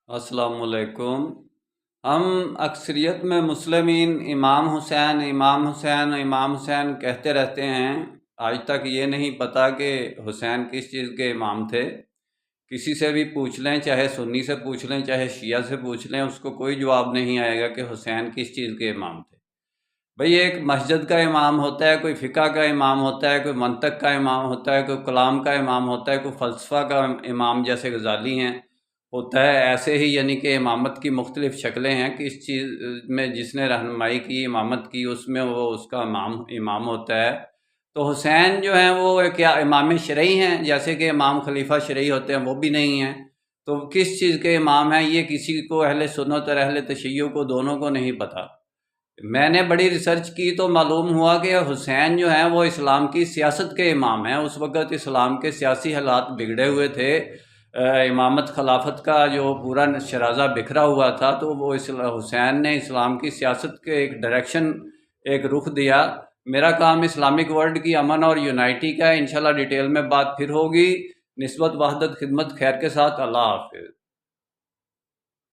السلام علیکم۔ ہم اکثریت میں مسلمین امام حسین امام حسین امام حسین کہتے رہتے ہیں، آج تک یہ نہیں پتہ کہ حسین کس چیز کے امام تھے۔ کسی سے بھی پوچھ لیں، چاہے سنی سے پوچھ لیں چاہے شیعہ سے پوچھ لیں، اس کو کوئی جواب نہیں آئے گا کہ حسین کس چیز کے امام تھے۔ بھئی ایک مسجد کا امام ہوتا ہے، کوئی فقہ کا امام ہوتا ہے، کوئی منطق کا امام ہوتا ہے، کوئی کلام کا امام ہوتا ہے، کوئی فلسفہ کا امام جیسے غزالی ہیں ہوتا ہے۔ ایسے ہی یعنی کہ امامت کی مختلف شکلیں ہیں کہ اس چیز میں جس نے رہنمائی کی، امامت کی، اس میں وہ اس کا امام ہوتا ہے۔ تو حسین جو ہیں وہ کیا امام شرعی ہیں؟ جیسے کہ امام خلیفہ شرعی ہوتے ہیں، وہ بھی نہیں ہیں۔ تو کس چیز کے امام ہیں یہ کسی کو، اہل سنت اور اہل تشیع کو دونوں کو نہیں پتہ۔ میں نے بڑی ریسرچ کی تو معلوم ہوا کہ حسین جو ہیں وہ اسلام کی سیاست کے امام ہیں۔ اس وقت اسلام کے سیاسی حالات بگڑے ہوئے تھے، امامت خلافت کا جو پورا شرازہ بکھرا ہوا تھا، تو وہ حسین نے اسلام کی سیاست کے ایک ڈائریکشن، ایک رخ دیا۔ میرا کام اسلامک ورلڈ کی امن اور یونائٹی کا ہے۔ انشاءاللہ ڈیٹیل میں بات پھر ہوگی۔ نسبت وحدت خدمت خیر کے ساتھ، اللہ حافظ۔